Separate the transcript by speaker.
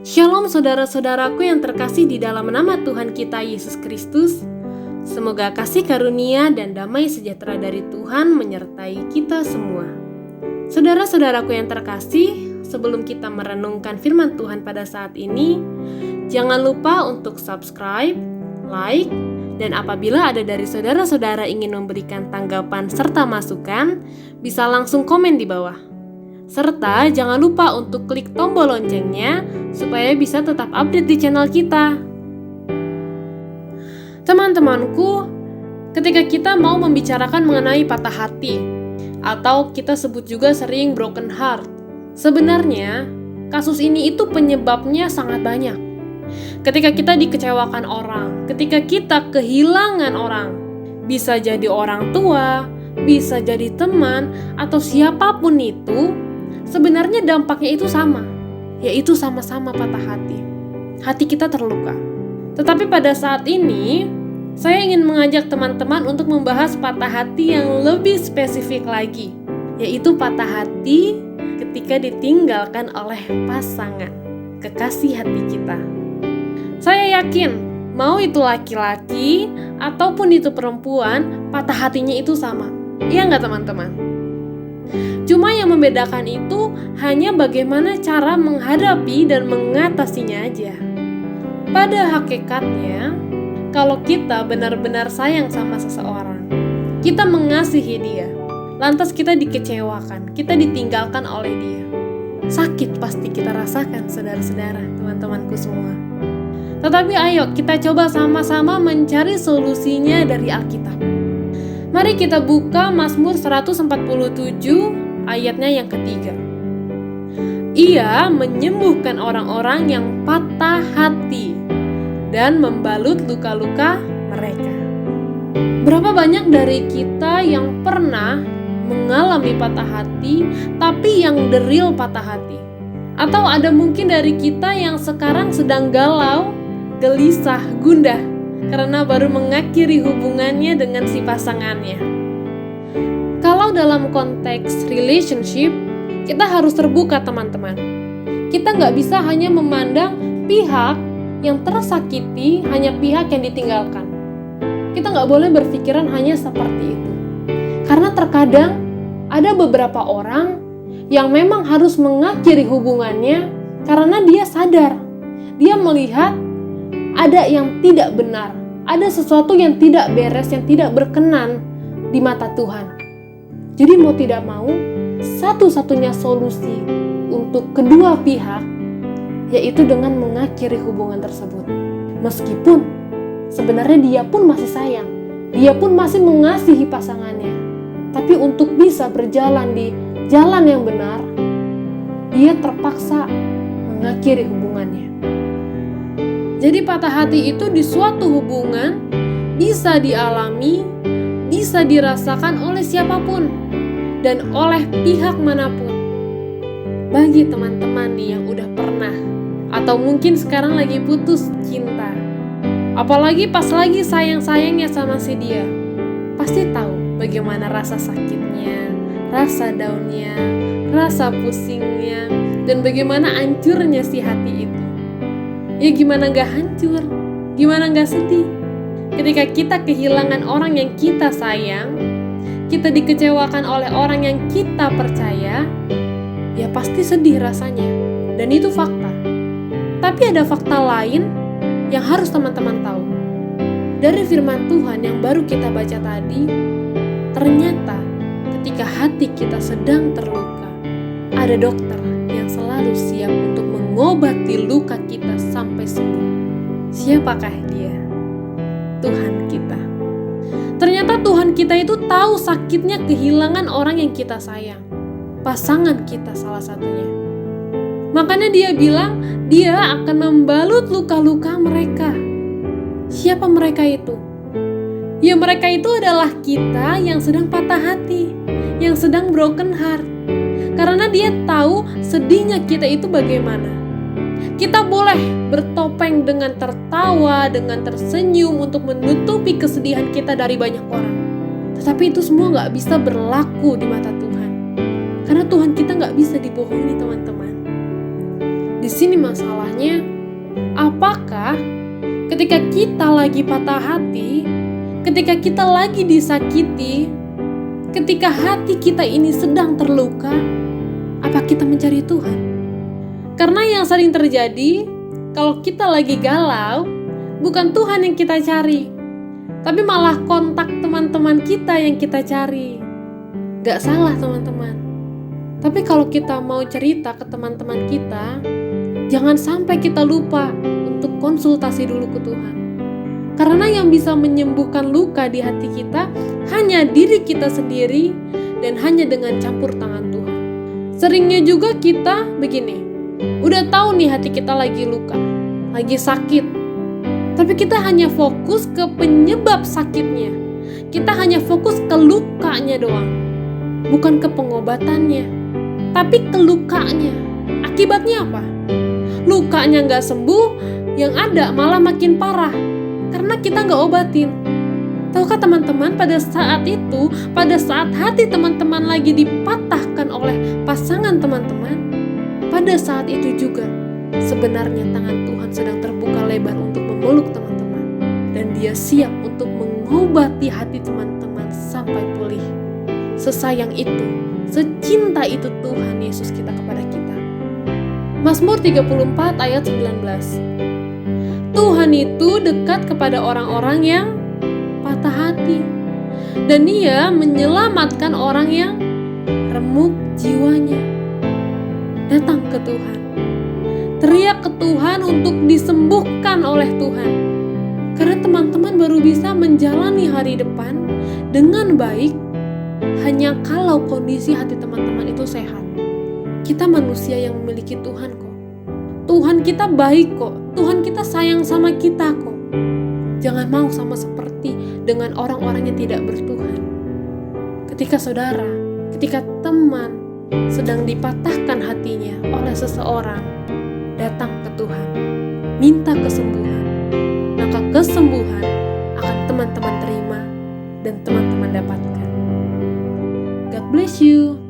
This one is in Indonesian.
Speaker 1: Shalom saudara-saudaraku yang terkasih di dalam nama Tuhan kita Yesus Kristus. Semoga kasih karunia dan damai sejahtera dari Tuhan menyertai kita semua. Saudara-saudaraku yang terkasih, sebelum kita merenungkan firman Tuhan pada saat ini, jangan lupa untuk subscribe, like, dan apabila ada dari saudara-saudara ingin memberikan tanggapan serta masukan, bisa langsung komen di bawah. Serta jangan lupa untuk klik tombol loncengnya supaya bisa tetap update di channel kita. Teman-temanku, ketika kita mau membicarakan mengenai patah hati, atau kita sebut juga sering broken heart, sebenarnya kasus ini itu penyebabnya sangat banyak. Ketika kita dikecewakan orang, ketika kita kehilangan orang, bisa jadi orang tua, bisa jadi teman, atau siapapun itu, sebenarnya dampaknya itu sama, yaitu sama-sama patah hati. Hati kita terluka. Tetapi pada saat ini, saya ingin mengajak teman-teman untuk membahas patah hati yang lebih spesifik lagi, yaitu patah hati ketika ditinggalkan oleh pasangan, kekasih hati kita. Saya yakin, mau itu laki-laki ataupun itu perempuan, patah hatinya itu sama. Iya nggak teman-teman? Cuma yang membedakan itu hanya bagaimana cara menghadapi dan mengatasinya aja. Pada hakikatnya, kalau kita benar-benar sayang sama seseorang, kita mengasihi dia, lantas kita dikecewakan, kita ditinggalkan oleh dia. Sakit pasti kita rasakan, saudara-saudara, teman-temanku semua. Tetapi ayo kita coba sama-sama mencari solusinya dari Alkitab. Mari kita buka Mazmur 147 ayatnya yang ketiga. Ia menyembuhkan orang-orang yang patah hati dan membalut luka-luka mereka. Berapa banyak dari kita yang pernah mengalami patah hati, tapi yang the real patah hati? Atau ada mungkin dari kita yang sekarang sedang galau, gelisah, gundah karena baru mengakhiri hubungannya dengan si pasangannya. Kalau dalam konteks relationship, kita harus terbuka teman-teman. Kita nggak bisa hanya memandang pihak yang tersakiti hanya pihak yang ditinggalkan. Kita nggak boleh berpikiran hanya seperti itu. Karena terkadang ada beberapa orang yang memang harus mengakhiri hubungannya karena dia sadar. Dia melihat ada yang tidak benar, ada sesuatu yang tidak beres, yang tidak berkenan di mata Tuhan. Jadi mau tidak mau, satu-satunya solusi untuk kedua pihak yaitu dengan mengakhiri hubungan tersebut. Meskipun sebenarnya dia pun masih sayang, dia pun masih mengasihi pasangannya. Tapi untuk bisa berjalan di jalan yang benar, dia terpaksa mengakhiri hubungannya. Jadi patah hati itu di suatu hubungan bisa dialami, bisa dirasakan oleh siapapun dan oleh pihak manapun. Bagi teman-teman nih yang udah pernah atau mungkin sekarang lagi putus cinta, apalagi pas lagi sayang-sayangnya sama si dia, pasti tahu bagaimana rasa sakitnya, rasa down-nya, rasa pusingnya, dan bagaimana hancurnya si hati itu. Ya gimana gak hancur, gimana gak sedih ketika kita kehilangan orang yang kita sayang, kita dikecewakan oleh orang yang kita percaya, ya pasti sedih rasanya. Dan itu fakta. Tapi ada fakta lain yang harus teman-teman tahu. Dari firman Tuhan yang baru kita baca tadi, ternyata ketika hati kita sedang terluka, ada dokter yang selalu siap untuk mengobati luka kita sampai sembuh. Siapakah dia? Tuhan kita. Ternyata Tuhan kita itu tahu sakitnya kehilangan orang yang kita sayang. Pasangan kita salah satunya. Makanya dia bilang, dia akan membalut luka-luka mereka. Siapa mereka itu? Ya mereka itu adalah kita yang sedang patah hati, yang sedang broken heart. Karena dia tahu sedihnya kita itu bagaimana. Kita boleh bertopeng dengan tertawa, dengan tersenyum untuk menutupi kesedihan kita dari banyak orang. Tetapi itu semua gak bisa berlaku di mata Tuhan. Karena Tuhan kita gak bisa dibohongi teman-teman. Di sini masalahnya, apakah ketika kita lagi patah hati, ketika kita lagi disakiti, ketika hati kita ini sedang terluka, apa kita mencari Tuhan? Karena yang sering terjadi, kalau kita lagi galau, bukan Tuhan yang kita cari, tapi malah kontak teman-teman kita yang kita cari. Gak salah teman-teman. Tapi kalau kita mau cerita ke teman-teman kita, jangan sampai kita lupa untuk konsultasi dulu ke Tuhan. Karena yang bisa menyembuhkan luka di hati kita hanya diri kita sendiri dan hanya dengan campur tangan Tuhan. Seringnya juga kita begini, udah tahu nih hati kita lagi luka, lagi sakit, tapi kita hanya fokus ke penyebab sakitnya. Kita hanya fokus ke lukanya doang, bukan ke pengobatannya, tapi ke lukanya. Akibatnya apa? Lukanya gak sembuh, yang ada malah makin parah karena kita gak obatin. Tahukah teman-teman, pada saat itu, pada saat hati teman-teman lagi dipatahkan oleh pasangan teman-teman, pada saat itu juga sebenarnya tangan Tuhan sedang terbuka lebar untuk memeluk teman-teman, dan Dia siap untuk mengobati hati teman-teman sampai pulih. Sesayang itu, secinta itu Tuhan Yesus kita kepada kita. Mazmur 34 ayat 19. Tuhan itu dekat kepada orang-orang yang patah hati, dan Dia menyelamatkan orang yang remuk jiwanya. Datang ke Tuhan, teriak ke Tuhan untuk disembuhkan oleh Tuhan. Karena teman-teman baru bisa menjalani hari depan dengan baik hanya kalau kondisi hati teman-teman itu sehat. Kita manusia yang memiliki Tuhan kok. Tuhan kita baik kok. Tuhan kita sayang sama kita kok. Jangan mau sama seperti dengan orang-orang yang tidak bertuhan. Ketika saudara, ketika teman sedang dipatahkan hatinya oleh seseorang, datang ke Tuhan, minta kesembuhan. Maka kesembuhan akan teman-teman terima dan teman-teman dapatkan. God bless you.